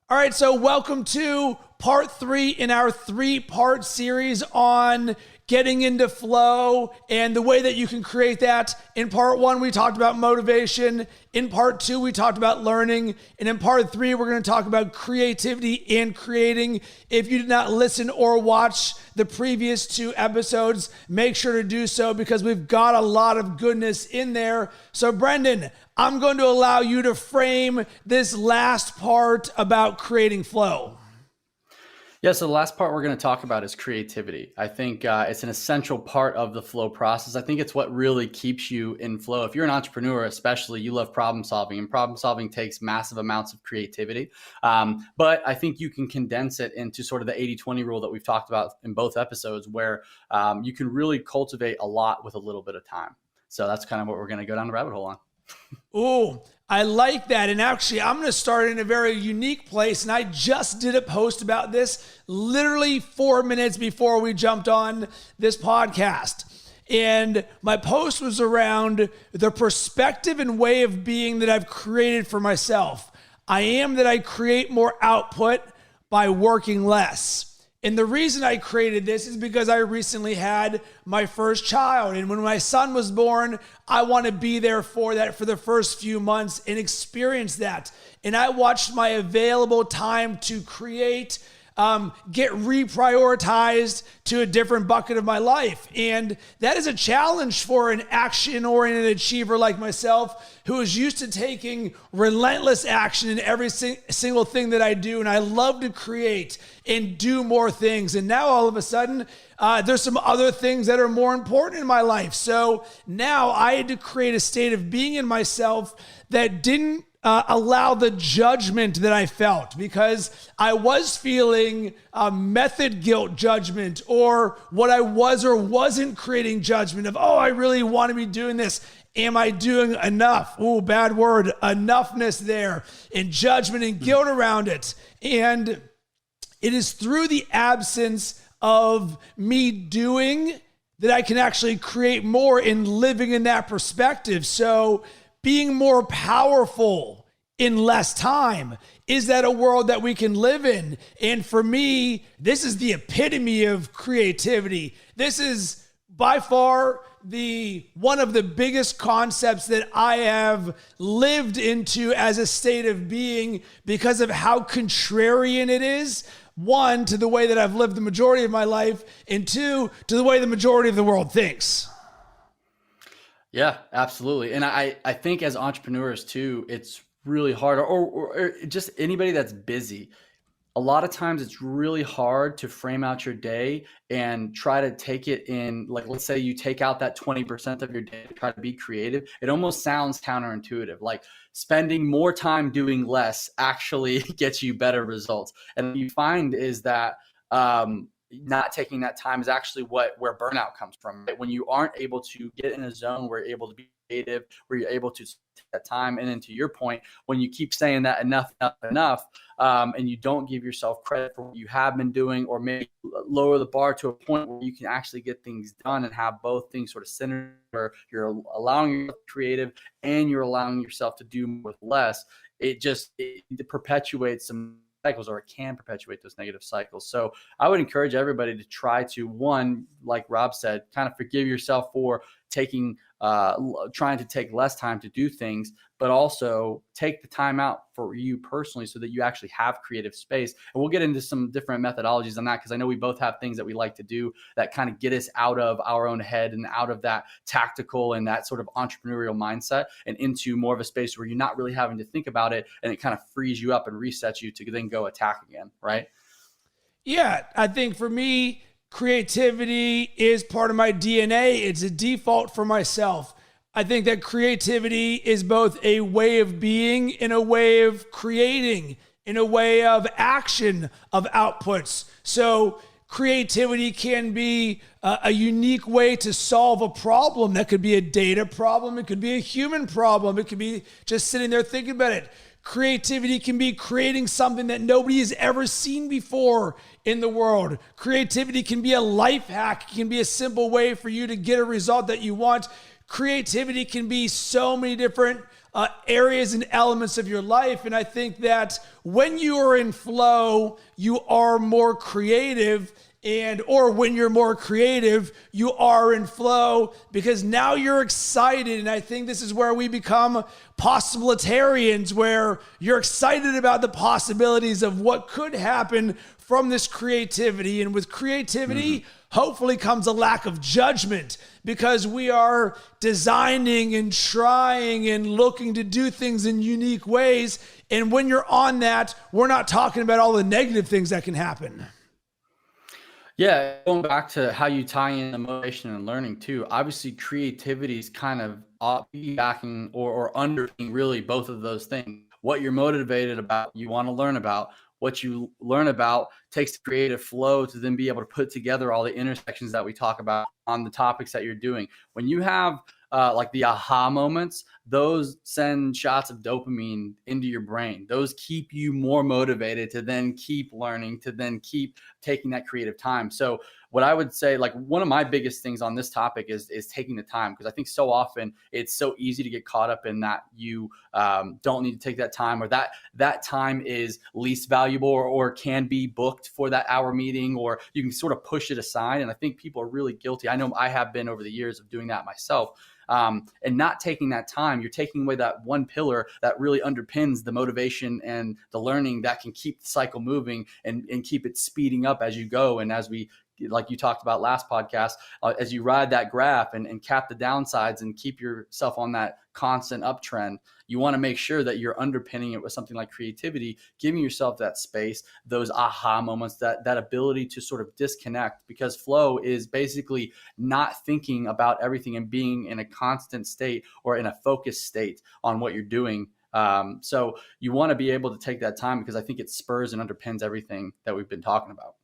All right, so welcome to part 3 in our 3-part series on getting into flow and the way that you can create that. In part 1, we talked about motivation. In part 2, we talked about learning. And in part 3, we're going to talk about creativity and creating. If you did not listen or watch the previous 2 episodes, make sure to do so because we've got a lot of goodness in there. So Brendan, I'm going to allow you to frame this last part about creating flow. Yeah, so the last part we're going to talk about is creativity. I think it's an essential part of the flow process. I think it's what really keeps you in flow. If you're an entrepreneur, especially, you love problem solving, and problem solving takes massive amounts of creativity. But I think you can condense it into sort of the 80-20 rule that we've talked about in both episodes, where you can really cultivate a lot with a little bit of time. So that's kind of what we're going to go down the rabbit hole on. Ooh, I like that. And actually, I'm going to start in a very unique place. And I just did a post about this literally 4 minutes before we jumped on this podcast. And my post was around the perspective and way of being that I've created for myself. I am that I create more output by working less. And the reason I created this is because I recently had my first child. And when my son was born, I want to be there for that for the first few months and experience that. And I watched my available time to create get reprioritized to a different bucket of my life. And that is a challenge for an action-oriented achiever like myself who is used to taking relentless action in every single thing that I do. And I love to create and do more things. And now all of a sudden, there's some other things that are more important in my life. So now I had to create a state of being in myself that didn't allow the judgment that I felt, because I was feeling method guilt judgment, or what I was or wasn't creating judgment of, I really want to be doing this. Am I doing enough? Ooh, bad word, enoughness there, and judgment and guilt around it. And it is through the absence of me doing that I can actually create more in living in that perspective. So being more powerful in less time. Is that a world that we can live in? And for me, this is the epitome of creativity. This is by far one of the biggest concepts that I have lived into as a state of being because of how contrarian it is. 1, to the way that I've lived the majority of my life, and 2, to the way the majority of the world thinks. Yeah, absolutely. And I think as entrepreneurs too, it's really hard, or just anybody that's busy. A lot of times it's really hard to frame out your day and try to take it in, like, let's say you take out that 20% of your day to try to be creative. It almost sounds counterintuitive. Like spending more time doing less actually gets you better results. And what you find is that, not taking that time is actually where burnout comes from. Right? When you aren't able to get in a zone where you're able to be creative, where you're able to take that time. And then to your point, when you keep saying that enough, and you don't give yourself credit for what you have been doing, or maybe lower the bar to a point where you can actually get things done and have both things sort of centered, where you're allowing yourself to be creative and you're allowing yourself to do more with less, it perpetuates some cycles, or it can perpetuate those negative cycles. So I would encourage everybody to try to, one, like Rob said, kind of forgive yourself for trying to take less time to do things, but also take the time out for you personally so that you actually have creative space. And we'll get into some different methodologies on that, because I know we both have things that we like to do that kind of get us out of our own head and out of that tactical and that sort of entrepreneurial mindset and into more of a space where you're not really having to think about it, and it kind of frees you up and resets you to then go attack again, right? Yeah, I think for me, creativity is part of my DNA. It's a default for myself. I think that creativity is both a way of being and a way of creating, in a way of action, of outputs. So creativity can be a unique way to solve a problem. That could be a data problem. It could be a human problem. It could be just sitting there thinking about it. Creativity can be creating something that nobody has ever seen before in the world. Creativity can be a life hack. It can be a simple way for you to get a result that you want. Creativity can be so many different areas and elements of your life. And I think that when you are in flow, you are more creative, or when you're more creative, you are in flow because now you're excited. And I think this is where we become possibilitarians, where you're excited about the possibilities of what could happen from this creativity. And with creativity, hopefully comes a lack of judgment, because we are designing and trying and looking to do things in unique ways. And when you're on that, we're not talking about all the negative things that can happen. Yeah, going back to how you tie in the motivation and learning too. Obviously, creativity is kind of piggybacking or underpinning really both of those things. What you're motivated about, you want to learn about. What you learn about takes the creative flow to then be able to put together all the intersections that we talk about on the topics that you're doing. When you have like the aha moments, those send shots of dopamine into your brain. Those keep you more motivated to then keep learning, to then keep taking that creative time. So what I would say, like one of my biggest things on this topic is taking the time, because I think so often it's so easy to get caught up in that you don't need to take that time, or that time is least valuable or can be booked for that hour meeting, or you can sort of push it aside. And I think people are really guilty. I know I have been over the years of doing that myself. And not taking that time, you're taking away that one pillar that really underpins the motivation and the learning that can keep the cycle moving and keep it speeding up as you go. And as we, like you talked about last podcast, as you ride that graph and cap the downsides and keep yourself on that constant uptrend, you want to make sure that you're underpinning it with something like creativity, giving yourself that space, those aha moments, that ability to sort of disconnect, because flow is basically not thinking about everything and being in a constant state or in a focused state on what you're doing. So you want to be able to take that time, because I think it spurs and underpins everything that we've been talking about.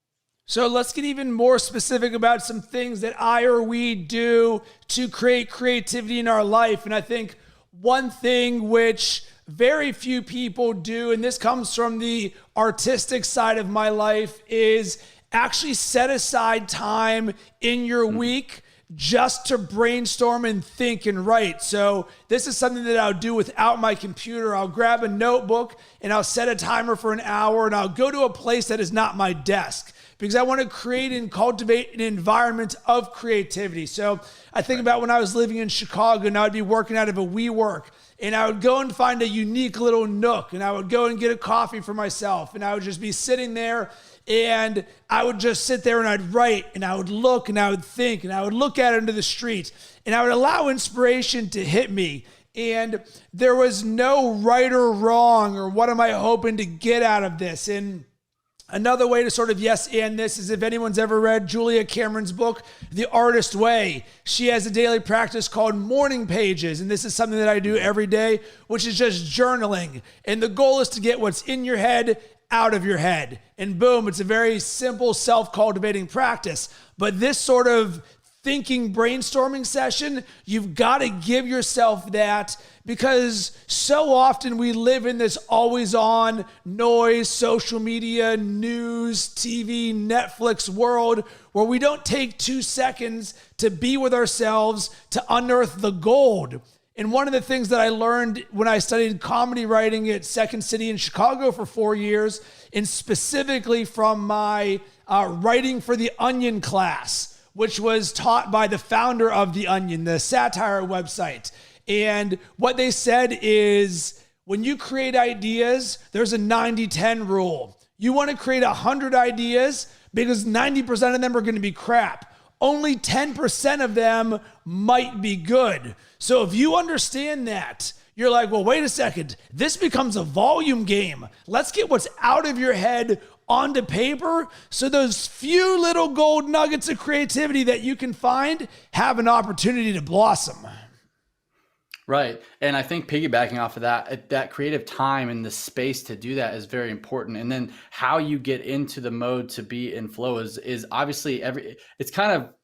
So let's get even more specific about some things that I or we do to create creativity in our life. And I think one thing which very few people do, and this comes from the artistic side of my life, is actually set aside time in your week just to brainstorm and think and write. So this is something that I'll do without my computer. I'll grab a notebook and I'll set a timer for an hour, and I'll go to a place that is not my desk, because I want to create and cultivate an environment of creativity. So I think about when I was living in Chicago, and I would be working out of a WeWork, and I would go and find a unique little nook, and I would go and get a coffee for myself, and I would just be sitting there, and I would just sit there and I'd write, and I would look, and I would think, and I would look out into the street, and I would allow inspiration to hit me. And there was no right or wrong, or what am I hoping to get out of this? And another way to sort of yes and this is, if anyone's ever read Julia Cameron's book, The Artist Way, she has a daily practice called morning pages. And this is something that I do every day, which is just journaling. And the goal is to get what's in your head out of your head. And boom, it's a very simple self-cultivating practice. But this sort of thinking brainstorming session, you've got to give yourself that, because so often we live in this always on noise, social media, news, TV, Netflix world, where we don't take 2 seconds to be with ourselves, to unearth the gold. And one of the things that I learned when I studied comedy writing at Second City in Chicago for 4 years, and specifically from my writing for the Onion class, which was taught by the founder of The Onion, the satire website. And what they said is, when you create ideas, there's a 90-10 rule. You want to create 100 ideas because 90% of them are going to be crap. Only 10% of them might be good. So if you understand that, you're like, well, wait a second. This becomes a volume game. Let's get what's out of your head onto paper, so those few little gold nuggets of creativity that you can find have an opportunity to blossom. Right. And I think piggybacking off of that creative time and the space to do that is very important. And then how you get into the mode to be in flow is obviously it's kind of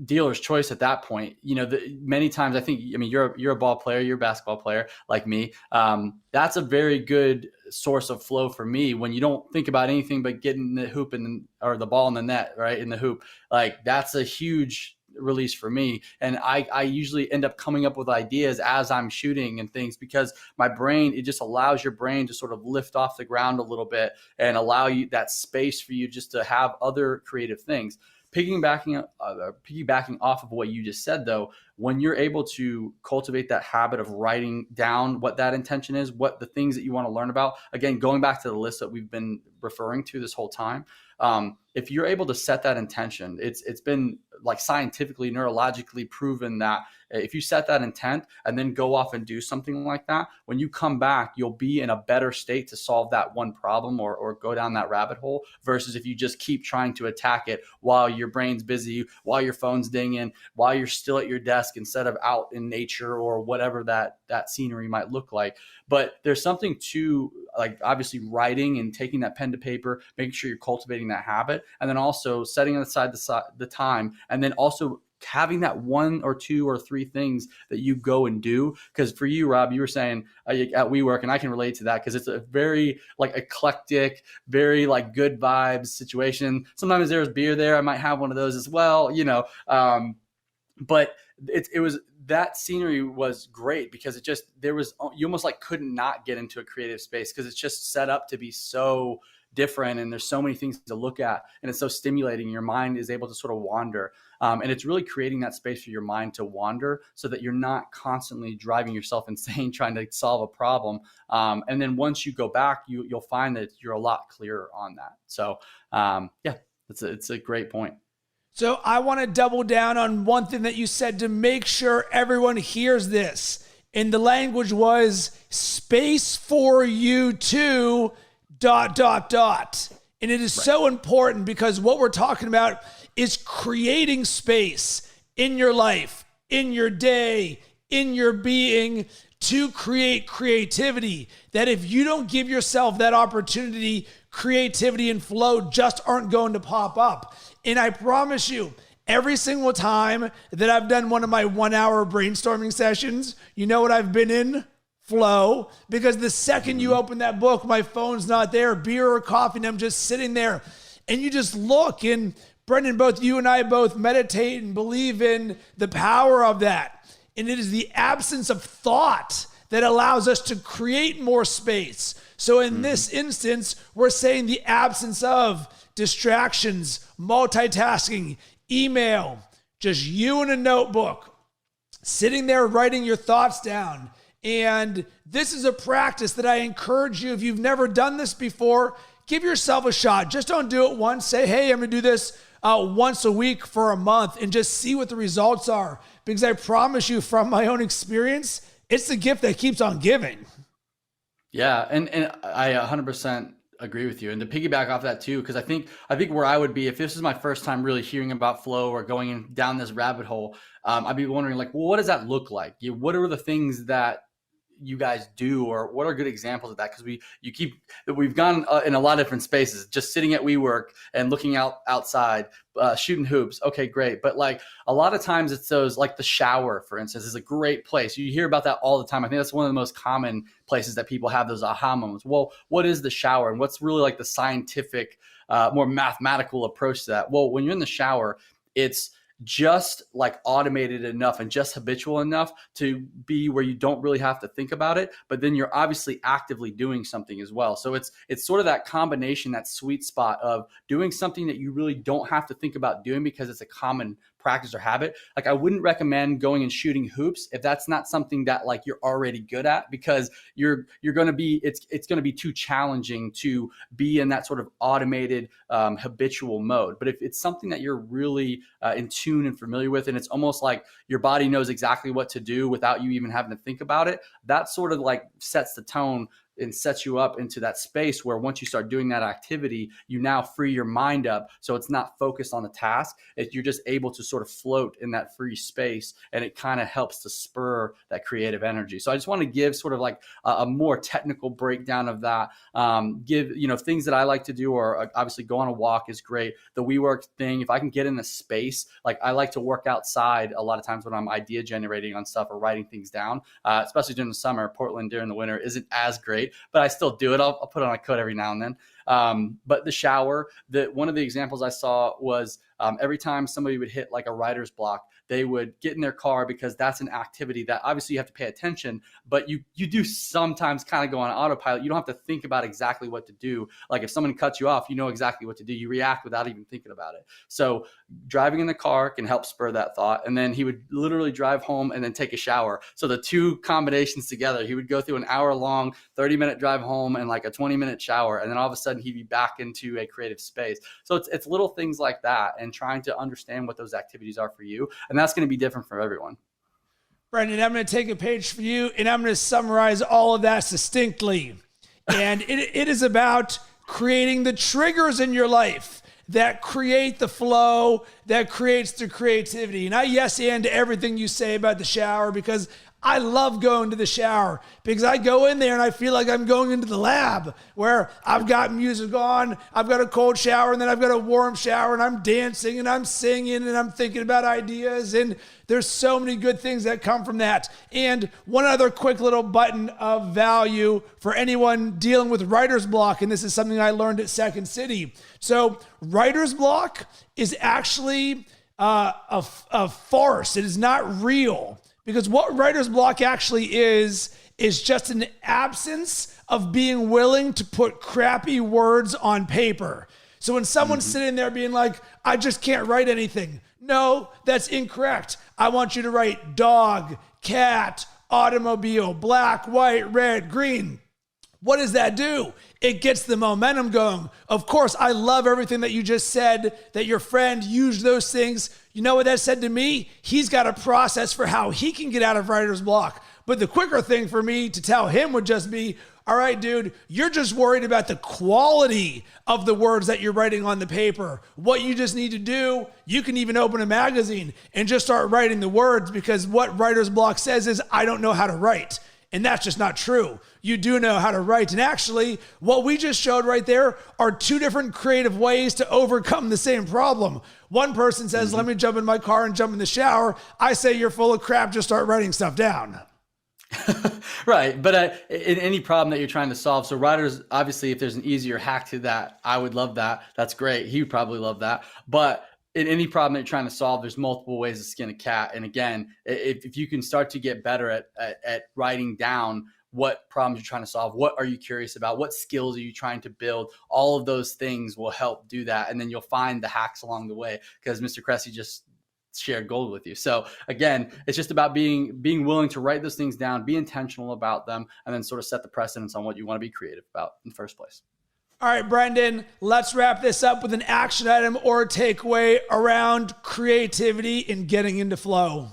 dealer's choice at that point. You know, many times I think, I mean, you're a ball player, you're a basketball player like me. That's a very good source of flow for me, when you don't think about anything but getting the hoop or the ball in the net, right, in the hoop. Like, that's a huge release for me. And I usually end up coming up with ideas as I'm shooting and things, because my brain, it just allows your brain to sort of lift off the ground a little bit and allow you that space for you just to have other creative things. Piggybacking off of what you just said, though, when you're able to cultivate that habit of writing down what that intention is, what the things that you want to learn about, again, going back to the list that we've been referring to this whole time, if you're able to set that intention, it's been like scientifically, neurologically proven that if you set that intent and then go off and do something like that, when you come back, you'll be in a better state to solve that one problem or go down that rabbit hole, versus if you just keep trying to attack it while your brain's busy, while your phone's dinging, while you're still at your desk instead of out in nature or whatever that scenery might look like. But there's something to, like, obviously writing and taking that pen to paper, making sure you're cultivating that habit, and then also setting aside the time, and then also having that 1 or 2 or 3 things that you go and do. Because for you, Rob, you were saying at WeWork, and I can relate to that because it's a very like eclectic, very like good vibes situation. Sometimes there's beer there. I might have one of those as well, but it was, that scenery was great because you almost like couldn't not get into a creative space because it's just set up to be so different, and there's so many things to look at, and it's so stimulating. Your mind is able to sort of wander, and it's really creating that space for your mind to wander so that you're not constantly driving yourself insane trying to solve a problem. And then once you go back, you'll find that you're a lot clearer on that. So it's a great point. So I want to double down on one thing that you said to make sure everyone hears this. And the language was space for you to ... And it is so important because what we're talking about is creating space in your life, in your day, in your being to create creativity. That if you don't give yourself that opportunity, creativity and flow just aren't going to pop up. And I promise you, every single time that I've done one of my 1-hour brainstorming sessions, you know what I've been in? Flow. Because the second you open that book, my phone's not there, beer or coffee, and I'm just sitting there. And you just look, and Brendan, both you and I both meditate and believe in the power of that. And it is the absence of thought that allows us to create more space. So in this instance, we're saying the absence of distractions, multitasking, email, just you and a notebook, sitting there writing your thoughts down. And this is a practice that I encourage you, if you've never done this before, give yourself a shot. Just don't do it once. Say, hey, I'm going to do this once a week for a month and just see what the results are. Because I promise you from my own experience, it's the gift that keeps on giving. Yeah, and I 100% agree with you. And to piggyback off that too, because I think where I would be, if this is my first time really hearing about flow or going down this rabbit hole, I'd be wondering, like, well, what does that look like? What are the things that you guys do, or what are good examples of that? Because we've gone in a lot of different spaces, just sitting at WeWork and looking outside, shooting hoops. Okay, great. But like a lot of times it's those, like the shower, for instance, is a great place. You hear about that all the time. I think that's one of the most common places that people have those aha moments. Well, what is the shower, and what's really like the scientific, more mathematical approach to that? Well, when you're in the shower, it's just like automated enough and just habitual enough to be where you don't really have to think about it, but then you're obviously actively doing something as well. So it's sort of that combination, that sweet spot of doing something that you really don't have to think about doing because it's a common practice or habit. Like, I wouldn't recommend going and shooting hoops if that's not something that like you're already good at, because you're going to be, it's going to be too challenging to be in that sort of automated, habitual mode. But if it's something that you're really in tune and familiar with, and it's almost like your body knows exactly what to do without you even having to think about it, that sort of like sets the tone and sets you up into that space where once you start doing that activity, you now free your mind up. So it's not focused on the task. You're just able to sort of float in that free space, and it kind of helps to spur that creative energy. So I just want to give sort of like a more technical breakdown of that. Give, things that I like to do, or obviously go on a walk is great. The WeWork thing, if I can get in a space, like I like to work outside a lot of times when I'm idea generating on stuff or writing things down, especially during the summer. Portland during the winter isn't as great. great, but I still do it. I'll put on a coat every now and then. But the shower, one of the examples I saw was every time somebody would hit like a writer's block, they would get in their car, because that's an activity that obviously you have to pay attention, but you do sometimes kind of go on autopilot. You don't have to think about exactly what to do. Like if someone cuts you off, you know exactly what to do. You react without even thinking about it. So driving in the car can help spur that thought. And then he would literally drive home and then take a shower. So the two combinations together, he would go through an hour long, 30-minute drive home and like a 20-minute shower. And then all of a sudden he'd be back into a creative space. So it's little things like that, and trying to understand what those activities are for you. And that's going to be different for everyone. Brendan, I'm going to take a page for you, and I'm going to summarize all of that succinctly. And it is about creating the triggers in your life that create the flow, that creates the creativity. And I yes and to everything you say about the shower, because I love going to the shower, because I go in there and I feel like I'm going into the lab where I've got music on, I've got a cold shower, and then I've got a warm shower, and I'm dancing and I'm singing and I'm thinking about ideas. And there's so many good things that come from that. And one other quick little button of value for anyone dealing with writer's block, and this is something I learned at Second City. So writer's block is actually a farce. It is not real. Because what writer's block actually is just an absence of being willing to put crappy words on paper. So when someone's sitting there being like, I just can't write anything. No, that's incorrect. I want you to write dog, cat, automobile, black, white, red, green. What does that do? It gets the momentum going. Of course, I love everything that you just said, that your friend used those things. You know what that said to me? He's got a process for how he can get out of writer's block. But the quicker thing for me to tell him would just be, all right, dude, you're just worried about the quality of the words that you're writing on the paper. What you just need to do, you can even open a magazine and just start writing the words, because what writer's block says is, I don't know how to write. And that's just not true. You do know how to write. And actually, what we just showed right there are two different creative ways to overcome the same problem. One person says, let me jump in my car and jump in the shower. I say, you're full of crap, just start writing stuff down. Right. But in any problem that you're trying to solve, so writers, obviously, if there's an easier hack to that, I would love that. That's great. He would probably love that. But in any problem that you're trying to solve, there's multiple ways to skin a cat. And again, if you can start to get better at writing down what problems you're trying to solve, what are you curious about, what skills are you trying to build, all of those things will help do that. And then you'll find the hacks along the way, because Mr. Cressy just shared gold with you. So again, it's just about being willing to write those things down, be intentional about them, and then sort of set the precedence on what you want to be creative about in the first place. All right, Brendan, let's wrap this up with an action item or takeaway around creativity and getting into flow.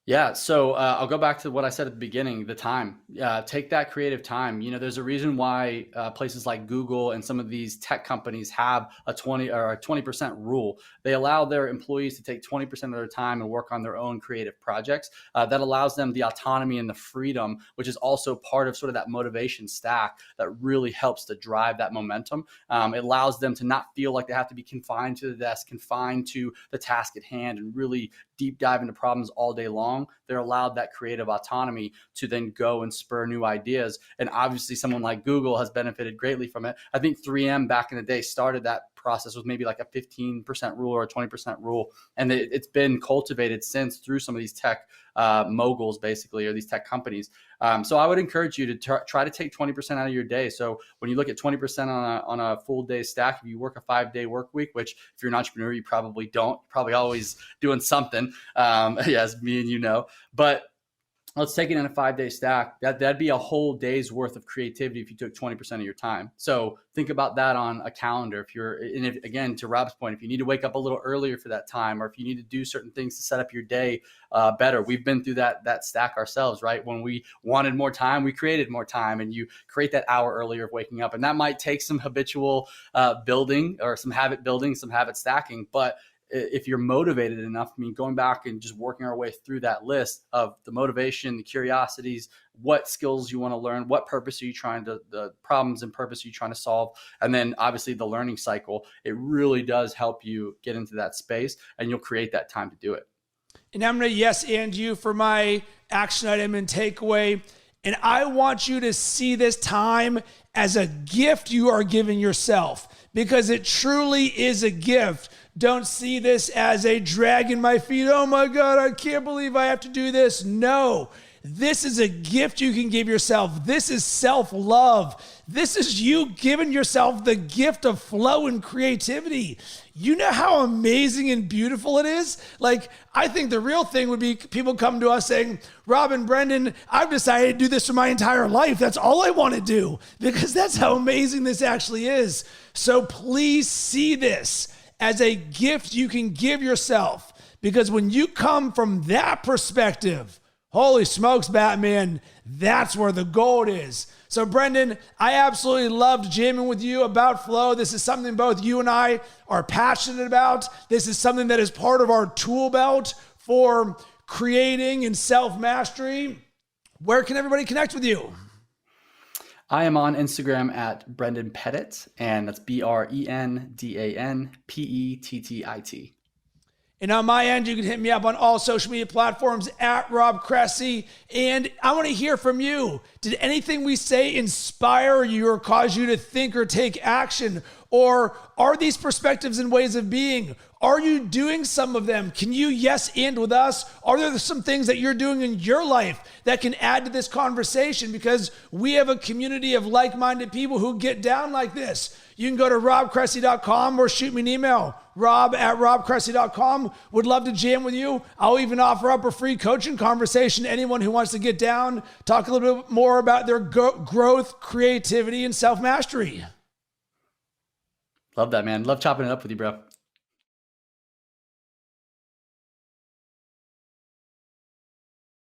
Yeah. So I'll go back to what I said at the beginning, the time. Take that creative time. You know, there's a reason why places like Google and some of these tech companies have a 20% rule. They allow their employees to take 20% of their time and work on their own creative projects. That allows them the autonomy and the freedom, which is also part of sort of that motivation stack that really helps to drive that momentum. It allows them to not feel like they have to be confined to the desk, confined to the task at hand, and really deep dive into problems all day long. They're allowed that creative autonomy to then go and spur new ideas. And obviously someone like Google has benefited greatly from it. I think 3M back in the day started that process with maybe like a 15% rule or a 20% rule. And it's been cultivated since through some of these tech moguls, basically, or these tech companies. So I would encourage you to try to take 20% out of your day. So when you look at 20% on a full day stack, if you work a 5-day work week, which if you're an entrepreneur, you probably don't, probably always doing something, as me and you know, but let's take it in a 5-day stack. That'd be a whole day's worth of creativity if you took 20% of your time. So think about that on a calendar. Again, to Rob's point, if you need to wake up a little earlier for that time, or if you need to do certain things to set up your day better, we've been through that stack ourselves, right? When we wanted more time, we created more time, and you create that hour earlier of waking up. And that might take some habitual building, or some habit building, some habit stacking, but if you're motivated enough, I mean, going back and just working our way through that list of the motivation, the curiosities, what skills you want to learn, what purpose are you the problems and purpose are you trying to solve? And then obviously the learning cycle, it really does help you get into that space, and you'll create that time to do it. And I'm going to yes and you for my action item and takeaway. And I want you to see this time as a gift you are giving yourself, because it truly is a gift. Don't see this as a drag in my feet. Oh my God, I can't believe I have to do this. No, this is a gift you can give yourself. This is self-love. This is you giving yourself the gift of flow and creativity. You know how amazing and beautiful it is? Like, I think the real thing would be people come to us saying, Rob and Brendan, I've decided to do this for my entire life. That's all I want to do, because that's how amazing this actually is. So please see this as a gift you can give yourself, because when you come from that perspective, holy smokes, Batman, that's where the gold is. So Brendan, I absolutely loved jamming with you about flow. This is something both you and I are passionate about. This is something that is part of our tool belt for creating and self-mastery. Where can everybody connect with you? I am on Instagram at Brendan Pettit, and that's BrendanPettit. And on my end, you can hit me up on all social media platforms at Rob Cressy. And I want to hear from you. Did anything we say inspire you or cause you to think or take action? Or are these perspectives and ways of being? Are you doing some of them? Can you yes and with us? Are there some things that you're doing in your life that can add to this conversation? Because we have a community of like-minded people who get down like this. You can go to robcressy.com or shoot me an email, rob@robcressy.com. Would love to jam with you. I'll even offer up a free coaching conversation to anyone who wants to get down, talk a little bit more about their growth, creativity, and self-mastery. Love that, man. Love chopping it up with you, bro.